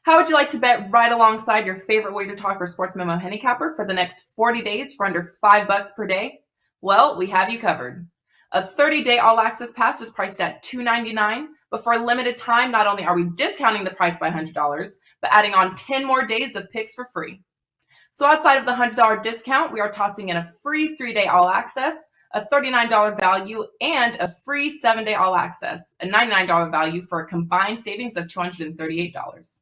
How would you like to bet right alongside your favorite WagerTalk or Sports Memo handicapper for the next 40 days for under $5 per day? Well, we have you covered. A 30-day all-access pass is priced at $2.99, but for a limited time, not only are we discounting the price by $100, but adding on 10 more days of picks for free. So outside of the $100 discount, we are tossing in a free 3-day all-access, a $39 value, and a free 7-day all-access, a $99 value for a combined savings of $238.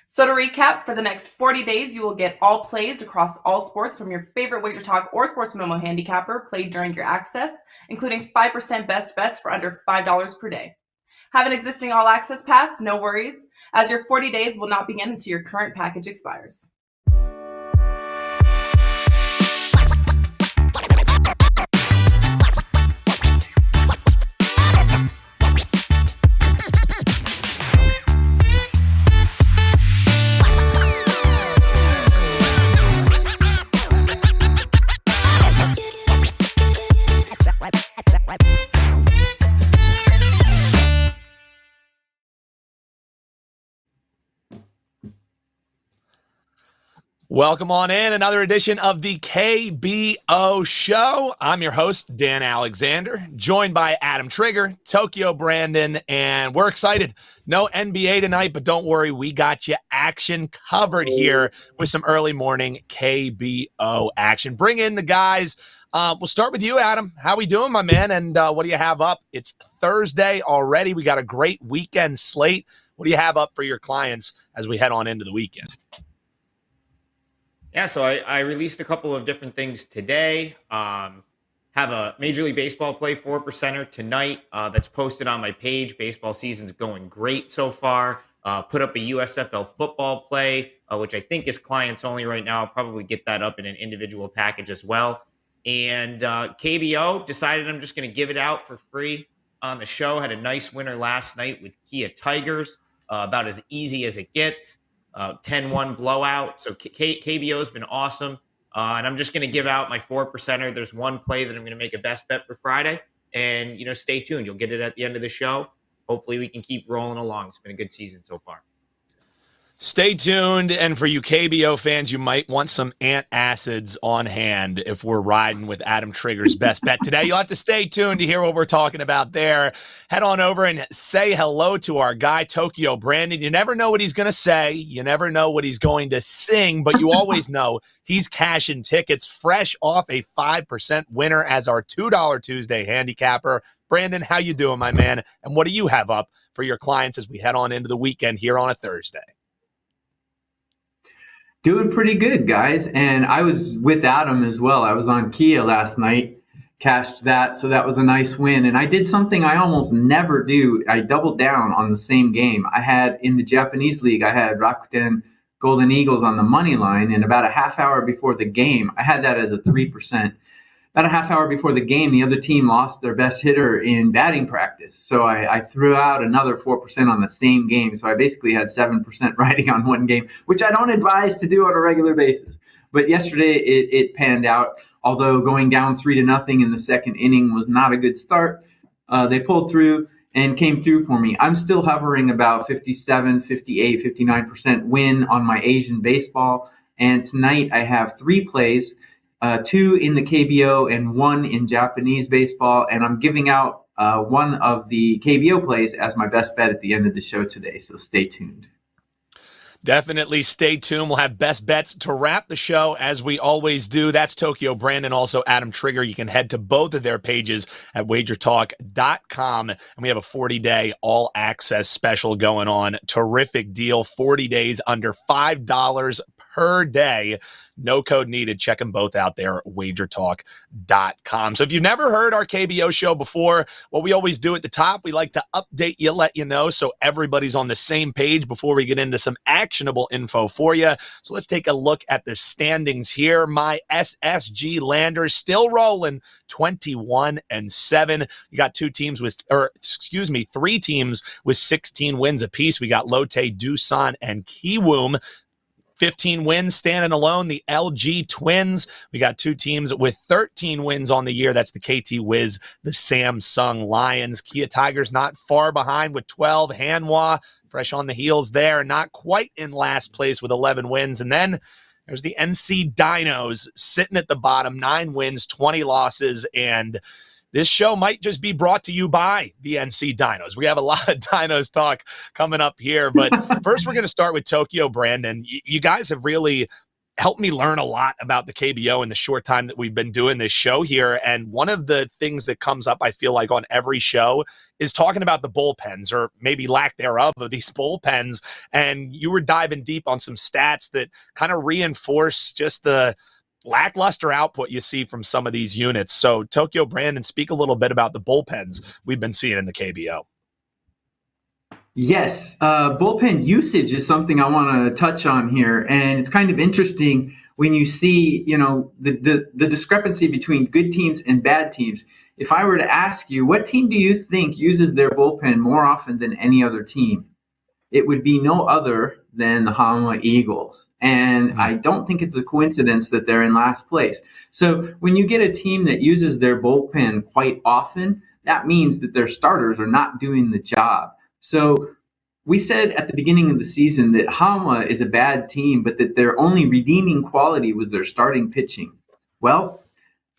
So to recap, for the next 40 days, you will get all plays across all sports from your favorite WagerTalk or Sports Memo handicapper played during your access, including 5% best bets for under $5 per day. Have an existing all-access pass? No worries, as your 40 days will not begin until your current package expires. Welcome on in another edition of the KBO show. I'm your host, Dan Alexander, joined by Adam Trigger, Tokyo Brandon, and we're excited. No NBA tonight, but don't worry, we got you action covered here with some early morning KBO action. Bring in the guys. We'll start with you, Adam. How we doing, my man? And what do you have up? It's Thursday already. We got a great weekend slate. What do you have up for your clients as we head on into the weekend? Yeah, so I released a couple of different things today. Have a Major League Baseball play 4%er tonight that's posted on my page. Baseball season's going great so far. Put up a USFL football play, which I think is clients only right now. I'll probably get that up in an individual package as well. And KBO decided I'm just going to give it out for free on the show. Had a nice winner last night with Kia Tigers, about as easy as it gets. 10-1 blowout. So KBO has been awesome. And I'm just going to give out my 4%er. There's one play that I'm going to make a best bet for Friday. And, stay tuned. You'll get it at the end of the show. Hopefully we can keep rolling along. It's been a good season so far. Stay tuned, and for you KBO fans, you might want some antacids on hand if we're riding with Adam Trigger's best bet today. You'll have to stay tuned to hear what we're talking about there. Head on over and say hello to our guy, Tokyo Brandon. You never know what he's going to say. You never know what he's going to sing, but you always know he's cashing tickets fresh off a 5% winner as our $2 Tuesday handicapper. Brandon, how you doing, my man? And what do you have up for your clients as we head on into the weekend here on a Thursday? Doing pretty good, guys. And I was with Adam as well. I was on Kia last night, cashed that. So that was a nice win. And I did something I almost never do. I doubled down on the same game. I had in the Japanese league, I had Rakuten Golden Eagles on the money line. And about a half hour before the game, I had that as a 3%. About a half hour before the game, the other team lost their best hitter in batting practice. So I threw out another 4% on the same game. So I basically had 7% riding on one game, which I don't advise to do on a regular basis. But yesterday it panned out. Although going down 3-0 in the second inning was not a good start, they pulled through and came through for me. I'm still hovering about 57, 58, 59% win on my Asian baseball. And tonight I have 3 plays. 2 in the KBO and 1 in Japanese baseball. And I'm giving out one of the KBO plays as my best bet at the end of the show today. So stay tuned. Definitely stay tuned. We'll have best bets to wrap the show as we always do. That's Tokyo Brandon, also Adam Trigger. You can head to both of their pages at WagerTalk.com. And we have a 40-day all-access special going on. Terrific deal. 40 days under $5 per day. No code needed. Check them both out there at WagerTalk.com. So if you've never heard our KBO show before, what we always do at the top, we like to update you, let you know, so everybody's on the same page before we get into some actionable info for you. So let's take a look at the standings here. My SSG Landers still rolling 21-7. You got 3 teams with 16 wins apiece. We got Lotte, Doosan, and Kiwoom. 15 wins standing alone, the LG Twins. We got two teams with 13 wins on the year. That's the KT Wiz, the Samsung Lions. Kia Tigers not far behind with 12. Hanwha fresh on the heels there, not quite in last place with 11 wins. And then there's the NC Dinos sitting at the bottom, 9 wins, 20 losses, and this show might just be brought to you by the NC Dinos. We have a lot of Dinos talk coming up here, but first we're going to start with Tokyo. Brandon, you guys have really helped me learn a lot about the KBO in the short time that we've been doing this show here. And one of the things that comes up, I feel like, on every show is talking about the bullpens, or maybe lack thereof, of these bullpens. And you were diving deep on some stats that kind of reinforce just the lackluster output you see from some of these units. So Tokyo, Brandon, speak a little bit about the bullpens we've been seeing in the KBO. Yes, bullpen usage is something I want to touch on here, and it's kind of interesting when you see, the discrepancy between good teams and bad teams. If I were to ask you, what team do you think uses their bullpen more often than any other team? It would be no other than the Hanwha Eagles. And I don't think it's a coincidence that they're in last place. So when you get a team that uses their bullpen quite often, that means that their starters are not doing the job. So we said at the beginning of the season that Hanwha is a bad team, but that their only redeeming quality was their starting pitching. Well,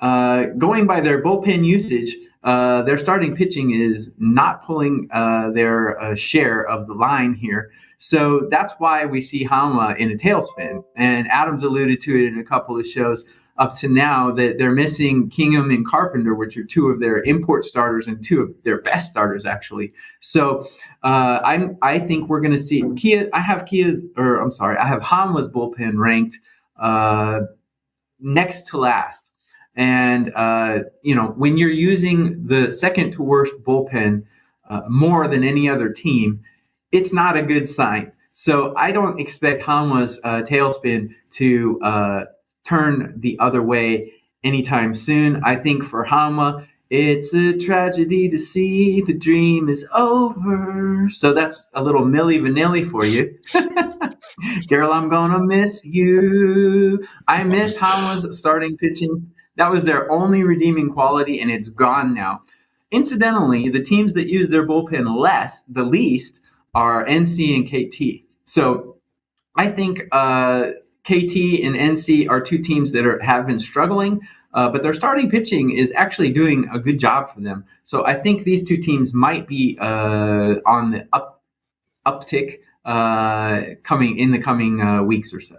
going by their bullpen usage, their starting pitching is not pulling their share of the line here. So that's why we see Hanwha in a tailspin. And Adam's alluded to it in a couple of shows up to now, that they're missing Kingham and Carpenter, which are two of their import starters and two of their best starters, actually. So I think we're going to see I have Hanwha's bullpen ranked next to last. And, when you're using the second to worst bullpen more than any other team, it's not a good sign. So I don't expect Hanwha's tailspin to turn the other way anytime soon. I think for Hanwha, it's a tragedy to see the dream is over. So that's a little Milli Vanilli for you. Girl, I'm gonna miss you. I miss Hanwha's starting pitching. That was their only redeeming quality, and it's gone now. Incidentally, the teams that use their bullpen the least, are NC and KT. So I think KT and NC are two teams that have been struggling, but their starting pitching is actually doing a good job for them. So I think these two teams might be on the uptick coming in the coming weeks or so.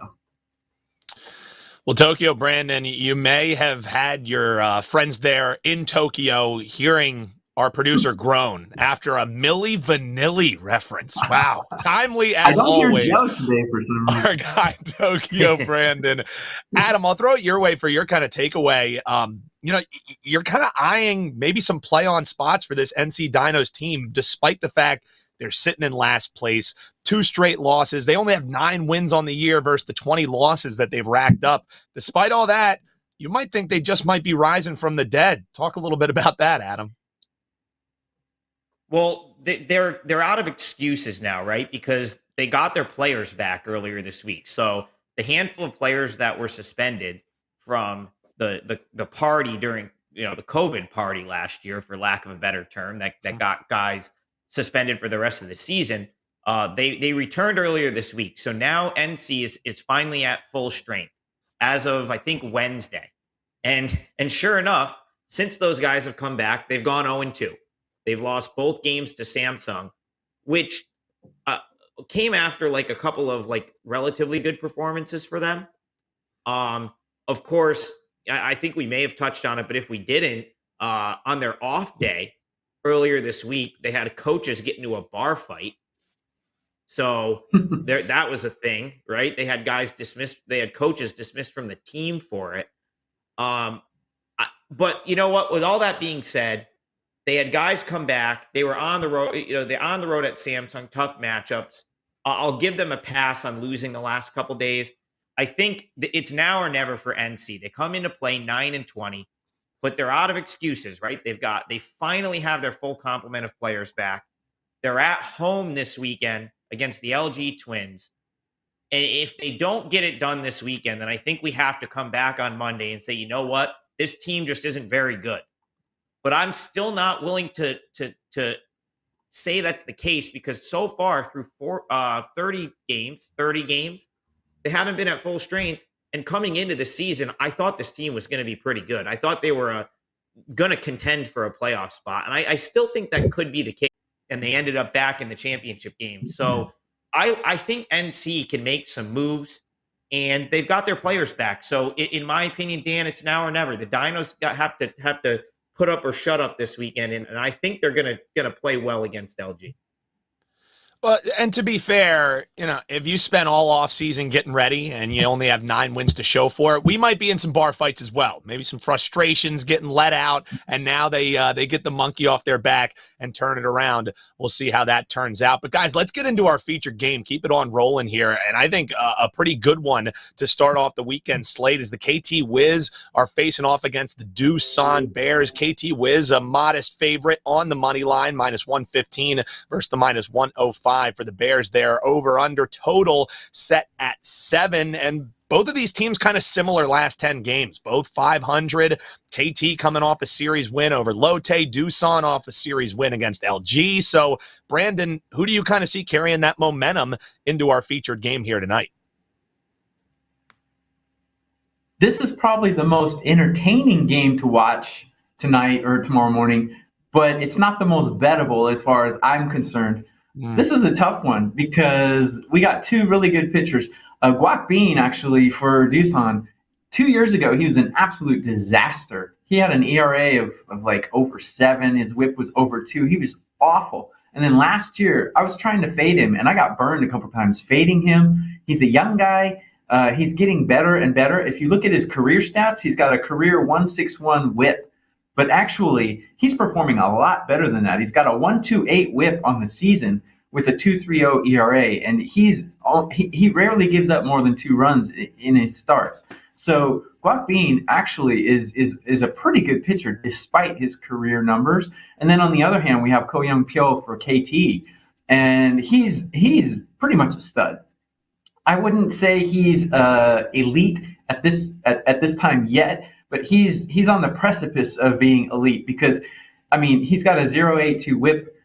Well, Tokyo, Brandon, you may have had your friends there in Tokyo hearing our producer groan after a Milli Vanilli reference. Wow. Timely as always. Hear Joe today for some reason. Our guy, Tokyo, Brandon. Adam, I'll throw it your way for your kind of takeaway. You're kind of eyeing maybe some play on spots for this NC Dinos team, despite the fact they're sitting in last place, 2 straight losses. They only have 9 wins on the year versus the 20 losses that they've racked up. Despite all that, you might think they just might be rising from the dead. Talk a little bit about that, Adam. Well, they're out of excuses now, right? Because they got their players back earlier this week. So the handful of players that were suspended from the party during the COVID party last year, for lack of a better term, that got guys suspended for the rest of the season. They returned earlier this week. So now NC is finally at full strength as of, I think, Wednesday. And sure enough, since those guys have come back, they've gone 0-2. They've lost both games to Samsung, which came after like a couple of like relatively good performances for them. Of course, I think we may have touched on it, but if we didn't, on their off day earlier this week, they had coaches get into a bar fight. So that was a thing, right? They had guys dismissed. They had coaches dismissed from the team for it. But you know what? With all that being said, they had guys come back. They were on the road. They're on the road at Samsung. Tough matchups. I'll give them a pass on losing the last couple days. I think it's now or never for NC. They come into play 9-20, but they're out of excuses, right? They finally have their full complement of players back. They're at home this weekend against the LG Twins. And if they don't get it done this weekend, then I think we have to come back on Monday and say, you know what, this team just isn't very good. But I'm still not willing to say that's the case, because so far through 30 games, they haven't been at full strength. And coming into the season, I thought this team was going to be pretty good. I thought they were going to contend for a playoff spot. And I still think that could be the case. And they ended up back in the championship game. So I think NC can make some moves, and they've got their players back. So in my opinion, Dan, it's now or never. The Dinos have to put up or shut up this weekend, and I think they're gonna play well against LG. Well, and to be fair, if you spent all off season getting ready and you only have 9 wins to show for it, we might be in some bar fights as well. Maybe some frustrations getting let out, and now they get the monkey off their back and turn it around. We'll see how that turns out. But guys, let's get into our featured game. Keep it on rolling here, and I think a pretty good one to start off the weekend slate is the KT Wiz are facing off against the Doosan Bears. KT Wiz, a modest favorite on the money line, -115 versus the -105. For the Bears there. Over under total set at 7. And both of these teams kind of similar last 10 games. Both 500. KT coming off a series win over Lotte. Doosan off a series win against LG. So, Brandon, who do you kind of see carrying that momentum into our featured game here tonight? This is probably the most entertaining game to watch tonight or tomorrow morning, but it's not the most bettable as far as I'm concerned. This is a tough one because we got 2 really good pitchers. Guac Bean, actually, for Doosan, 2 years ago, he was an absolute disaster. He had an ERA of like over 7. His whip was over 2. He was awful. And then last year, I was trying to fade him, and I got burned a couple times fading him. He's a young guy. He's getting better and better. If you look at his career stats, he's got a career 161 whip. But actually, he's performing a lot better than that. He's got a 1.28 whip on the season with a 2.30 ERA, and he rarely gives up more than 2 runs in his starts. So Guac Bean actually is a pretty good pitcher despite his career numbers. And then on the other hand, we have Ko Young Pyo for KT, and he's pretty much a stud. I wouldn't say he's elite at this time yet, but he's on the precipice of being elite because, I mean, he's got a 0.82 whip.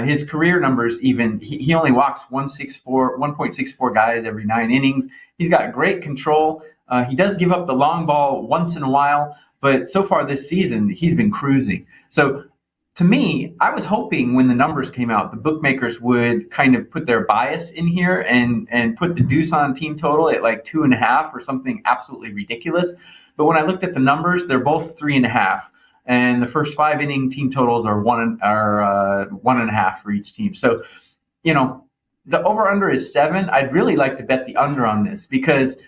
His career numbers even, he only walks 1.64 guys every 9 innings. He's got great control. He does give up the long ball once in a while, but so far this season, he's been cruising. So to me, I was hoping when the numbers came out, the bookmakers would kind of put their bias in here and put the Doosan team total at like 2.5 or something absolutely ridiculous. But when I looked at the numbers, they're both 3.5. And the first 5 inning team totals are 1.5 for each team. So, the over-under is 7. I'd really like to bet the under on this because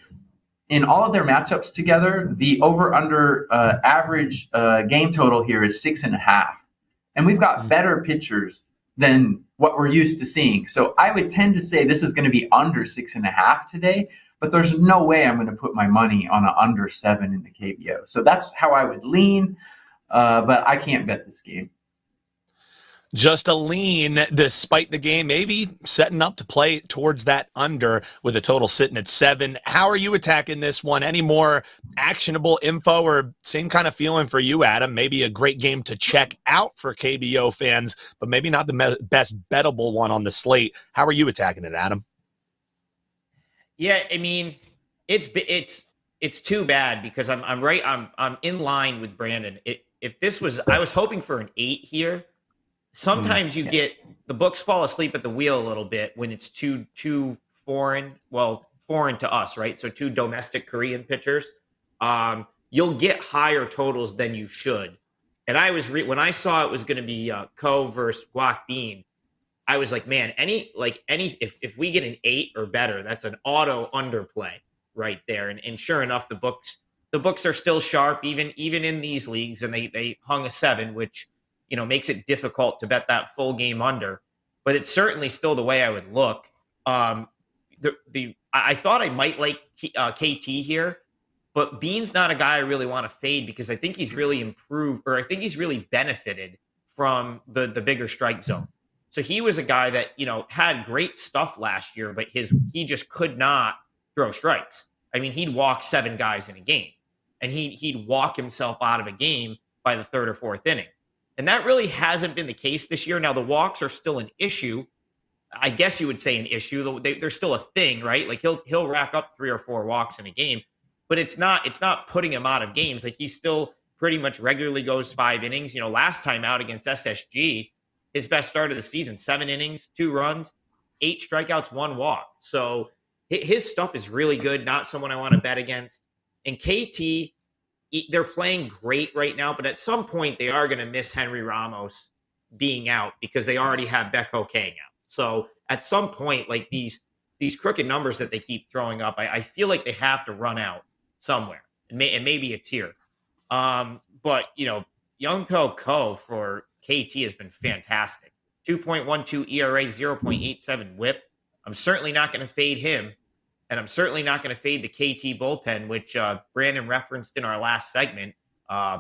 in all of their matchups together, the over-under average game total here is 6.5. And we've got better pitchers than what we're used to seeing. So I would tend to say this is going to be under 6.5 today, but there's no way I'm going to put my money on an under 7 in the KBO. So that's how I would lean. But I can't bet this game. Just a lean despite the game, maybe setting up to play towards that under with a total sitting at 7. How are you attacking this one? Any more actionable info or same kind of feeling for you, Adam? Maybe a great game to check out for KBO fans, but maybe not the best bettable one on the slate. How are you attacking it, Adam? Yeah, I mean, it's too bad because I'm in line with Brandon. If this was, I was hoping for an 8 here. Sometimes you get the books fall asleep at the wheel a little bit when it's too foreign. Well, foreign to us, right? So 2 domestic Korean pitchers. You'll get higher totals than you should. And I was when I saw it was going to be Ko versus Guac Bean, I was like, man, if we get an 8 or better, that's an auto underplay right there. And sure enough, the books are still sharp, even in these leagues, and they hung a 7, which makes it difficult to bet that full game under. But it's certainly still the way I would look. I thought I might like KT here, but Bean's not a guy I really want to fade because I think he's really improved, or I think he's really benefited from the bigger strike zone. So he was a guy that had great stuff last year, but he just could not throw strikes. I mean, he'd walk 7 guys in a game, and he'd walk himself out of a game by the 3rd or 4th inning. And that really hasn't been the case this year. Now, the walks are still an issue. I guess you would say an issue. They're still a thing, right? Like he'll rack up 3 or 4 walks in a game, but it's not putting him out of games. Like he still pretty much regularly goes 5 innings. Last time out against SSG, his best start of the season, 7 innings, 2 runs, 8 strikeouts, 1 walk. So his stuff is really good. Not someone I want to bet against. And KT, they're playing great right now, but at some point they are going to miss Henry Ramos being out because they already have Becco Kang out. So at some point, like these crooked numbers that they keep throwing up, I feel like they have to run out somewhere, and maybe it's here. But Young Pel Ko for KT has been fantastic. 2.12 ERA, 0.87 WHIP. I'm certainly not going to fade him. And I'm certainly not going to fade the KT bullpen, which Brandon referenced in our last segment,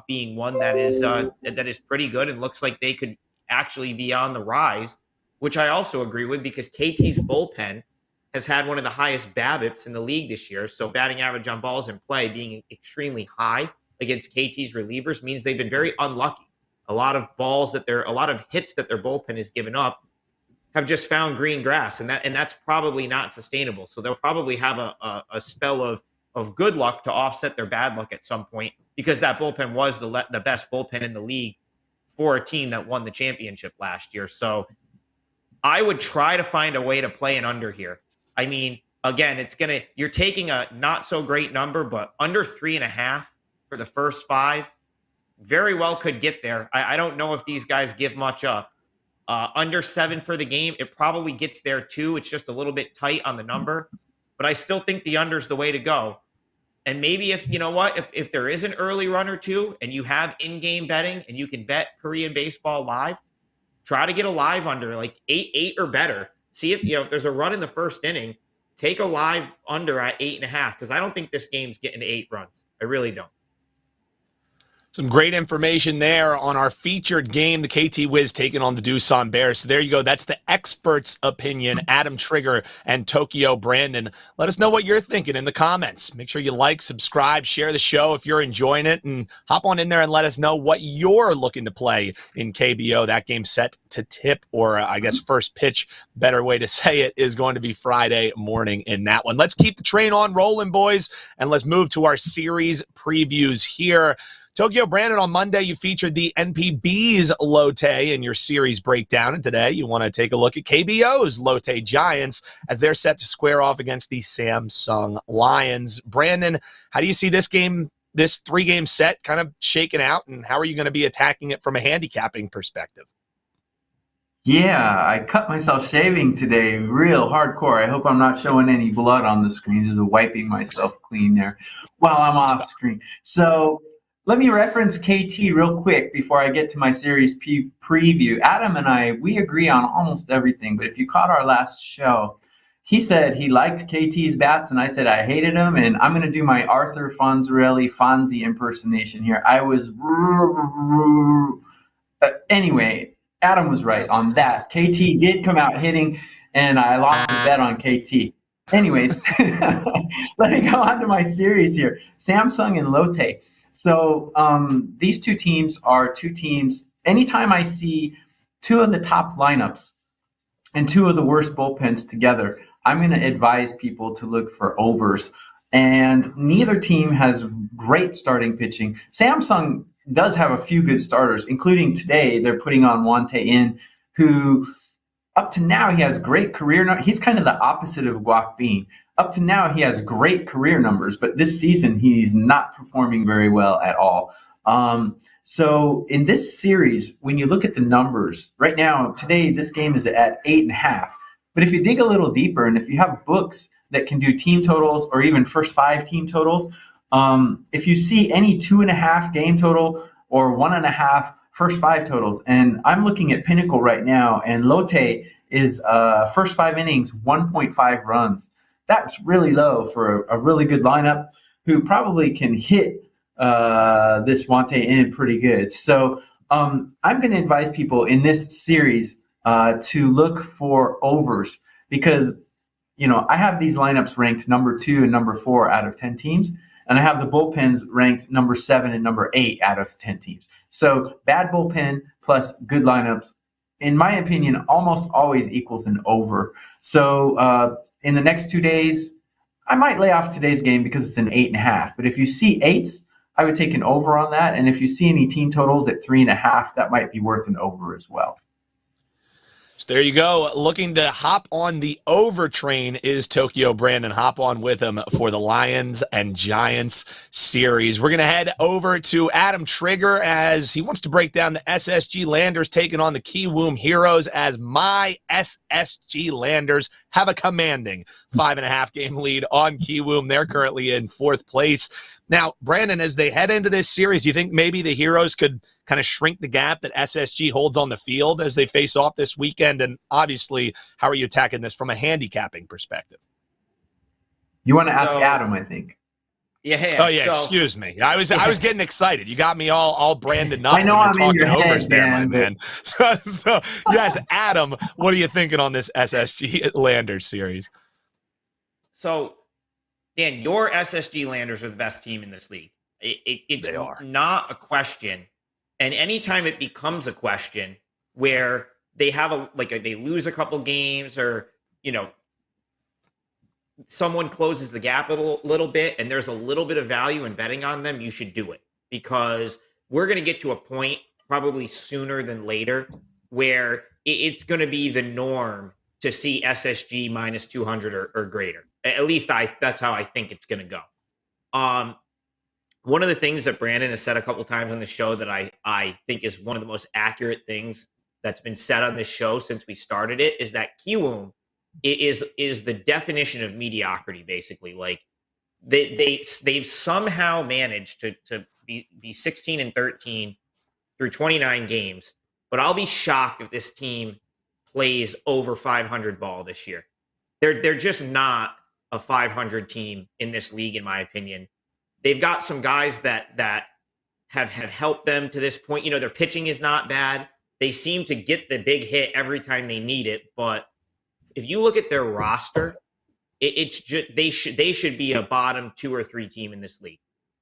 being one that is pretty good and looks like they could actually be on the rise, which I also agree with because KT's bullpen has had one of the highest BABIPs in the league this year. So batting average on balls in play being extremely high against KT's relievers means they've been very unlucky. A lot of hits that their bullpen has given up have just found green grass, and that's probably not sustainable. So they'll probably have a spell of good luck to offset their bad luck at some point because that bullpen was the best bullpen in the league for a team that won the championship last year. So I would try to find a way to play an under here. I mean, again, you're taking a not so great number, but under 3.5 for the first 5 very well could get there. I don't know if these guys give much up. Under 7 for the game, it probably gets there too. It's just a little bit tight on the number, but I still think the under's the way to go. And maybe if there is an early run or two and you have in-game betting and you can bet Korean baseball live, try to get a live under like 8 or better. See if there's a run in the first inning, take a live under at 8.5 because I don't think this game's getting 8 runs. I really don't. Some great information there on our featured game, the KT Wiz taking on the Doosan Bears. So there you go. That's the expert's opinion, Adam Trigger and Tokyo Brandon. Let us know what you're thinking in the comments. Make sure you like, subscribe, share the show if you're enjoying it, and hop on in there and let us know what you're looking to play in KBO. That game set to tip, or I guess first pitch, better way to say it, is going to be Friday morning in that one. Let's keep the train on rolling, boys, and let's move to our series previews here. Tokyo Brandon, on Monday, you featured the NPB's Lotte in your series breakdown, and today you want to take a look at KBO's Lotte Giants as they're set to square off against the Samsung Lions. Brandon, how do you see this game, this 3-game set kind of shaking out, and how are you going to be attacking it from a handicapping perspective? Yeah, I cut myself shaving today, real hardcore. I hope I'm not showing any blood on the screen, just wiping myself clean there while I'm off screen. So let me reference KT real quick before I get to my series preview. Adam and I, we agree on almost everything, but if you caught our last show, he said he liked KT's bats, and I said I hated them, and I'm going to do my Arthur Fonzie impersonation here. I was... Anyway, Adam was right on that. KT did come out hitting, and I lost the bet on KT. Anyways, let me go on to my series here. Samsung and Lotte. So these two teams are two teams. Anytime I see 2 of the top lineups and 2 of the worst bullpens together, I'm going to advise people to look for overs. And neither team has great starting pitching. Samsung does have a few good starters, including today they're putting on Wante In, who up to now he has great career. He's kind of the opposite of Guak Bean. Up to now, he has great career numbers, but this season, he's not performing very well at all. So in this series, when you look at the numbers, right now, today, this game is at 8.5. But if you dig a little deeper, and if you have books that can do team totals or even first 5 team totals, if you see any 2.5 game total or 1.5 first 5 totals, and I'm looking at Pinnacle right now, and Lotte is first 5 innings, 1.5 runs. That's really low for a really good lineup who probably can hit this Wante in pretty good. So I'm going to advise people in this series to look for overs because I have these lineups ranked number 2 and number 4 out of 10 teams. And I have the bullpens ranked number 7 and number 8 out of 10 teams. So bad bullpen plus good lineups, in my opinion, almost always equals an over. So in the next 2 days, I might lay off today's game because it's an 8.5. But if you see 8s, I would take an over on that. And if you see any team totals at 3.5, that might be worth an over as well. So there you go. Looking to hop on the over train is Tokyo Brandon. Hop on with him for the Lions and Giants series. We're going to head over to Adam Trigger as he wants to break down the SSG Landers taking on the Kiwoom Heroes, as my SSG Landers have a commanding 5.5 game lead on Kiwoom. They're currently in 4th place. Now, Brandon, as they head into this series, do you think maybe the Heroes could kind of shrink the gap that SSG holds on the field as they face off this weekend? And obviously, how are you attacking this from a handicapping perspective? You want to ask Adam, I think. Yeah. Oh yeah. Excuse me. I was getting excited. You got me all branded up. I know I'm talking in your overs head, there, man, my man. So yes, Adam, what are you thinking on this SSG Landers series? So, Dan, your SSG Landers are the best team in this league. It's not a question. And anytime it becomes a question where they have they lose a couple games, or someone closes the gap a little bit and there's a little bit of value in betting on them, you should do it, because we're going to get to a point probably sooner than later where it's going to be the norm to see SSG minus 200 or greater. At least that's how I think it's going to go. One of the things that Brandon has said a couple times on the show that I think is one of the most accurate things that's been said on this show since we started it is that Kiwoom is the definition of mediocrity, basically. Like they've somehow managed to be 16-13 through 29 games, but I'll be shocked if this team plays over 500 ball this year. They're just not a 500 team in this league, in my opinion. They've got some guys that have helped them to this point. Their pitching is not bad. They seem to get the big hit every time they need it. But if you look at their roster, it's just they should be a bottom 2 or 3 team in this league.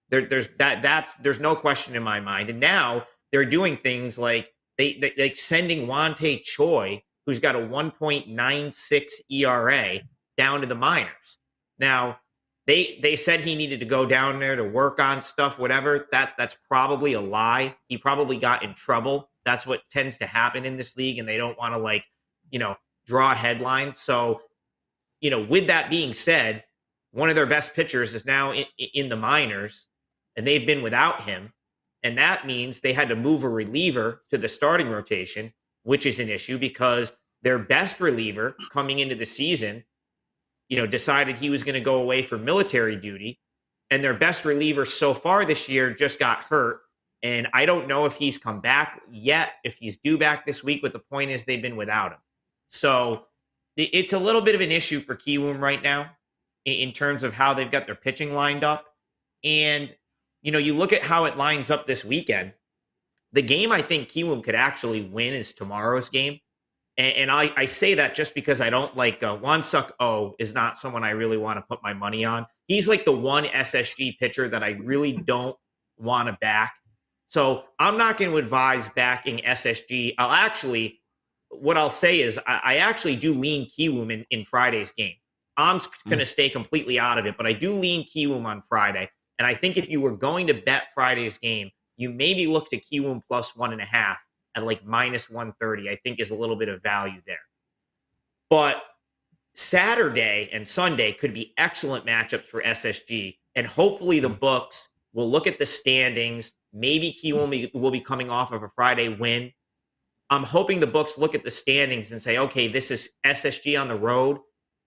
There's no question in my mind. And now they're doing things like they like sending Wante Choi, who's got a 1.96 ERA, down to the minors. Now, They said he needed to go down there to work on stuff, whatever. That's probably a lie. He probably got in trouble. That's what tends to happen in this league, and they don't want to draw a headline. So, with that being said, one of their best pitchers is now in the minors, and they've been without him. And that means they had to move a reliever to the starting rotation, which is an issue because their best reliever coming into the season decided he was going to go away for military duty. And their best reliever so far this year just got hurt. And I don't know if he's come back yet, if he's due back this week, but the point is they've been without him. So it's a little bit of an issue for Kiwoom right now in terms of how they've got their pitching lined up. And, you look at how it lines up this weekend. The game I think Kiwoom could actually win is tomorrow's game. And I say that just because I don't like Wansuk O is not someone I really want to put my money on. He's like the one SSG pitcher that I really don't want to back. So I'm not going to advise backing SSG. What I'll say is I actually do lean Kiwoom in Friday's game. I'm going to stay completely out of it, but I do lean Kiwoom on Friday. And I think if you were going to bet Friday's game, you maybe look to Kiwoom plus 1.5. At like minus 130, I think is a little bit of value there. But Saturday and Sunday could be excellent matchups for SSG. And hopefully the books will look at the standings. Maybe Kiwoom will be coming off of a Friday win. I'm hoping the books look at the standings and say, okay, this is SSG on the road,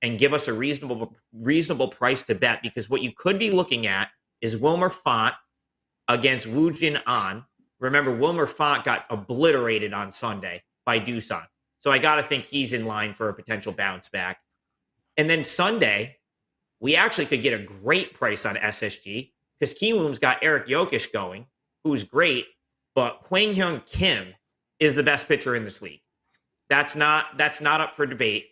and give us a reasonable price to bet. Because what you could be looking at is Wilmer Font against Woo Jin An. Remember, Wilmer Font got obliterated on Sunday by Doosan. So I got to think he's in line for a potential bounce back. And then Sunday, we actually could get a great price on SSG because Kiwoom's got Eric Jokic going, who's great, but Kwang Hyun Kim is the best pitcher in this league. That's not up for debate.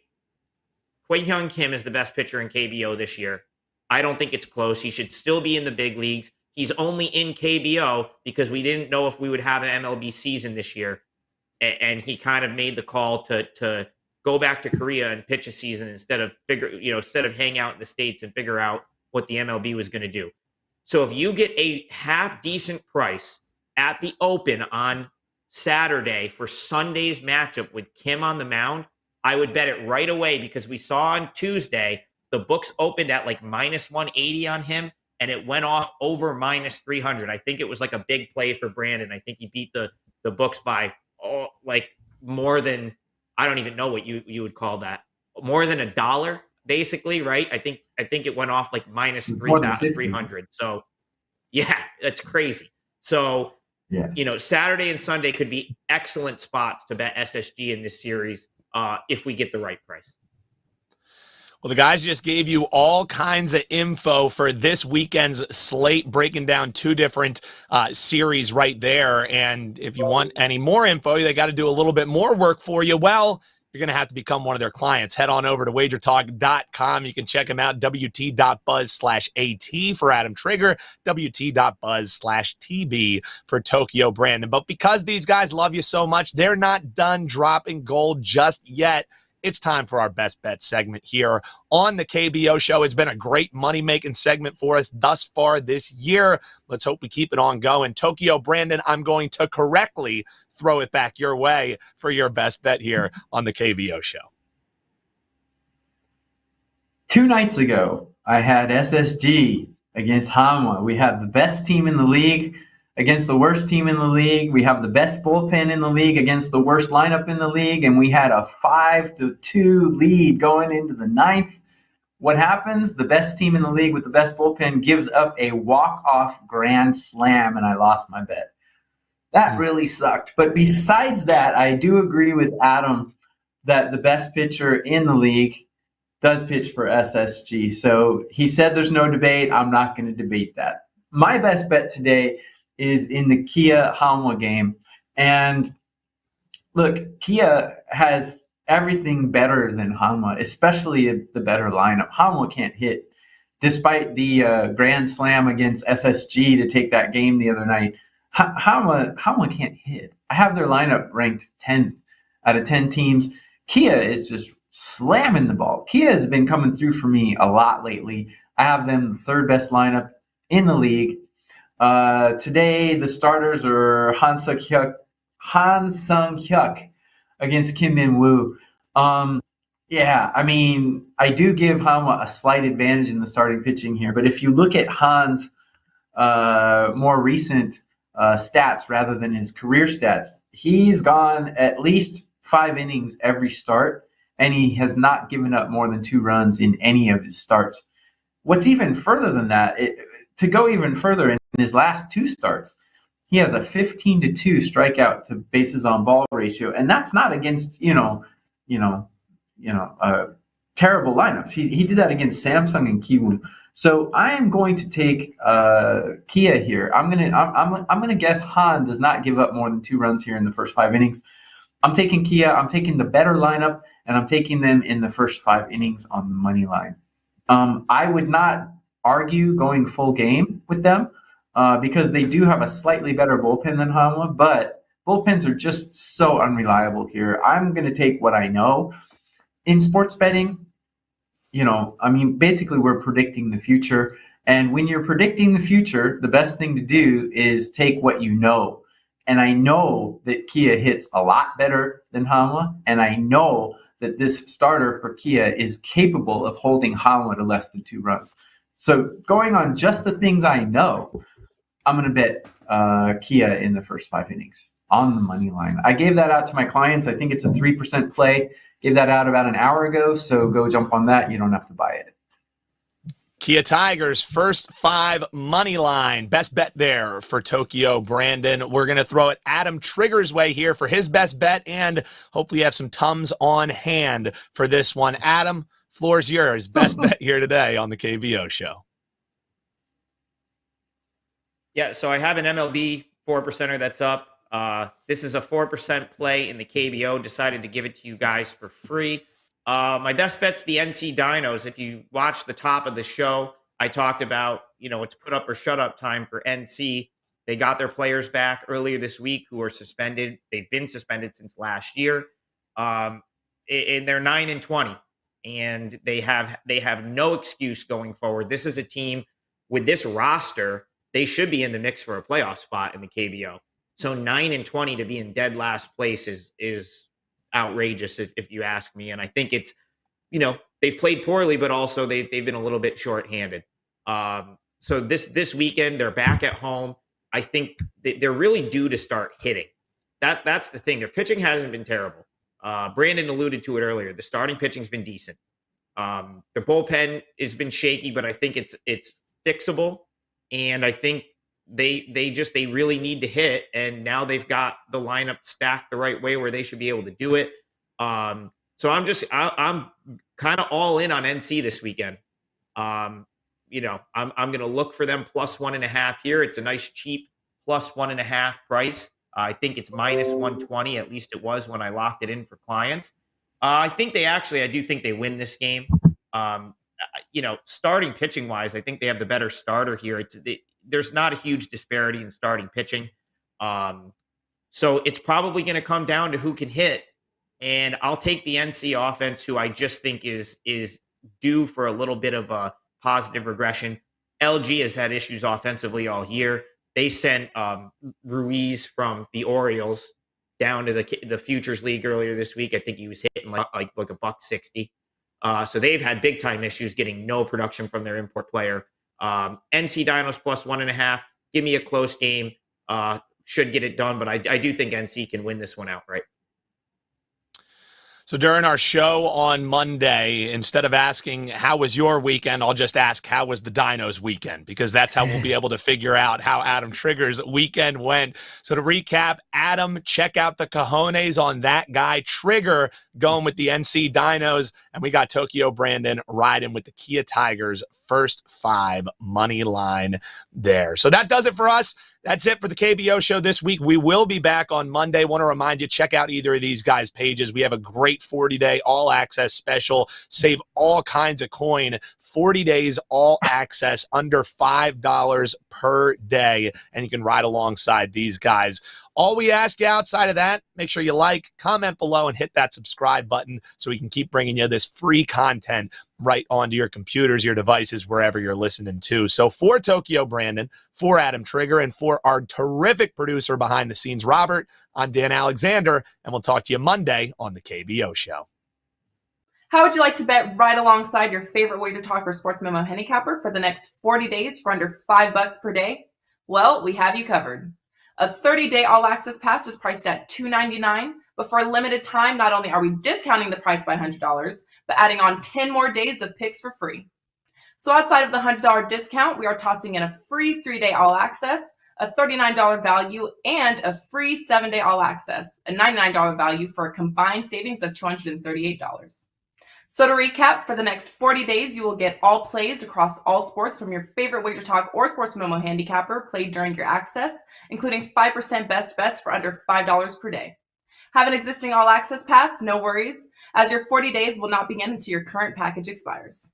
Kwang Kim is the best pitcher in KBO this year. I don't think it's close. He should still be in the big leagues. He's only in KBO because we didn't know if we would have an MLB season this year. And he kind of made the call to go back to Korea and pitch a season instead of hang out in the States and figure out what the MLB was going to do. So if you get a half decent price at the open on Saturday for Sunday's matchup with Kim on the mound, I would bet it right away, because we saw on Tuesday the books opened at like minus 180 on him, and it went off over minus 300. I think it was like a big play for Brandon. I think he beat the books by like more than, I don't even know what you would call that, more than $1 basically, right? I think it went off like minus 300. So yeah, that's crazy. So yeah, Saturday and Sunday could be excellent spots to bet SSG in this series if we get the right price. Well, the guys just gave you all kinds of info for this weekend's slate, breaking down 2 different series right there. And if you want any more info, they got to do a little bit more work for you. Well, you're going to have to become one of their clients. Head on over to WagerTalk.com. You can check them out, WT.buzz/AT for Adam Trigger, WT.buzz/TB for Tokyo Brandon. But because these guys love you so much, they're not done dropping gold just yet. It's time for our best bet segment here on the KBO show. It's been a great money-making segment for us thus far this year. Let's hope we keep it on going. Tokyo Brandon, I'm going to correctly throw it back your way for your best bet here on the KBO show. 2 nights ago, I had SSG against Hanwha. We have the best team in the league against the worst team in the league. We have the best bullpen in the league against the worst lineup in the league, and we had a 5-2 lead going into the 9th. What happens? The best team in the league with the best bullpen gives up a walk-off grand slam, and I lost my bet. That really sucked. But besides that, I do agree with Adam that the best pitcher in the league does pitch for SSG. So he said there's no debate. I'm not going to debate that. My best bet today is in the Kia Hanwha game. And look, Kia has everything better than Hanwha, especially the better lineup. Hanwha can't hit. Despite the grand slam against SSG to take that game the other night, Hanwha can't hit. I have their lineup ranked 10th out of 10 teams. Kia is just slamming the ball. Kia has been coming through for me a lot lately. I have them the 3rd best lineup in the league. Today, the starters are Han Sung-hyuk against Kim Min-woo. Yeah, I mean, I do give Hanwha a slight advantage in the starting pitching here, but if you look at Han's more recent stats rather than his career stats, he's gone at least 5 innings every start, and he has not given up more than 2 runs in any of his starts. What's even further than that, to go even further, in his last 2 starts, he has a 15-2 strikeout to bases on ball ratio, and that's not against terrible lineups. He did that against Samsung and Kiwoom. So I am going to take Kia here. I'm gonna guess Han does not give up more than 2 runs here in the first 5 innings. I'm taking Kia. I'm taking the better lineup, and I'm taking them in the first 5 innings on the money line. I would not argue going full game with them because they do have a slightly better bullpen than Hanwha, but bullpens are just so unreliable here. I'm going to take what I know. In sports betting, basically we're predicting the future. And when you're predicting the future, the best thing to do is take what you know. And I know that Kia hits a lot better than Hanwha, and I know that this starter for Kia is capable of holding Hanwha to less than 2 runs. So going on just the things I know, I'm going to bet Kia in the first 5 innings on the money line. I gave that out to my clients. I think it's a 3% play. Gave that out about an hour ago, so go jump on that. You don't have to buy it. Kia Tigers, first 5 money line. Best bet there for Tokyo Brandon. We're going to throw it Adam Trigger's way here for his best bet, and hopefully you have some Tums on hand for this one. Adam, floor's yours. Best bet here today on the KBO show. Yeah, so I have an MLB 4%er that's up. This is a 4% play in the KBO. Decided to give it to you guys for free. My best bet's the NC Dinos. If you watch the top of the show, I talked about, it's put up or shut up time for NC. They got their players back earlier this week who are suspended. They've been suspended since last year. And they're 9-20, and they have no excuse going forward. This is a team with this roster. They should be in the mix for a playoff spot in the KBO. So 9-20 to be in dead last place is outrageous if you ask me. And I think it's, they've played poorly, but also they've been a little bit shorthanded. So this weekend they're back at home. I think they're really due to start hitting. That's the thing. Their pitching hasn't been terrible. Brandon alluded to it earlier. The starting pitching's been decent. The bullpen has been shaky, but I think it's fixable. And I think they really need to hit. And now they've got the lineup stacked the right way where they should be able to do it. So I'm kind of all in on NC this weekend. I'm going to look for them plus 1.5 here. It's a nice cheap plus 1.5 price. I think it's minus 120. At least it was when I locked it in for clients. I do think they win this game. Starting pitching wise, I think they have the better starter here. There's not a huge disparity in starting pitching. So it's probably going to come down to who can hit. And I'll take the NC offense, who I just think is due for a little bit of a positive regression. LG has had issues offensively all year. They sent Ruiz from the Orioles down to the Futures League earlier this week. I think he was hitting like $160. So they've had big time issues getting no production from their import player. NC Dinos plus 1.5. Give me a close game. Should get it done, but I do think NC can win this one outright. So during our show on Monday, instead of asking, how was your weekend, I'll just ask, how was the Dinos weekend? Because that's how we'll be able to figure out how Adam Trigger's weekend went. So to recap, Adam, check out the cojones on that guy. Trigger going with the NC Dinos. And we got Tokyo Brandon riding with the Kia Tigers first 5 money line there. So that does it for us. That's it for the KBO show this week. We will be back on Monday. Want to remind you, check out either of these guys' pages. We have a great 40-day all-access special. Save all kinds of coin. 40 days all-access under $5 per day, and you can ride alongside these guys. All we ask you outside of that, make sure you like, comment below, and hit that subscribe button so we can keep bringing you this free content right onto your computers, your devices, wherever you're listening to. So for Tokyo Brandon, for Adam Trigger, and for our terrific producer behind the scenes, Robert, I'm Dan Alexander, and we'll talk to you Monday on the KBO show. How would you like to bet right alongside your favorite WagerTalk or Sports Memo handicapper for the next 40 days for under $5 per day? Well, we have you covered. A 30-day all-access pass is priced at $299, but for a limited time, not only are we discounting the price by $100, but adding on 10 more days of picks for free. So outside of the $100 discount, we are tossing in a free 3-day all-access, a $39 value, and a free 7-day all-access, a $99 value for a combined savings of $238. So to recap, for the next 40 days, you will get all plays across all sports from your favorite WagerTalk or Sports Memo handicapper played during your access, including 5% best bets for under $5 per day. Have an existing all-access pass? No worries, as your 40 days will not begin until your current package expires.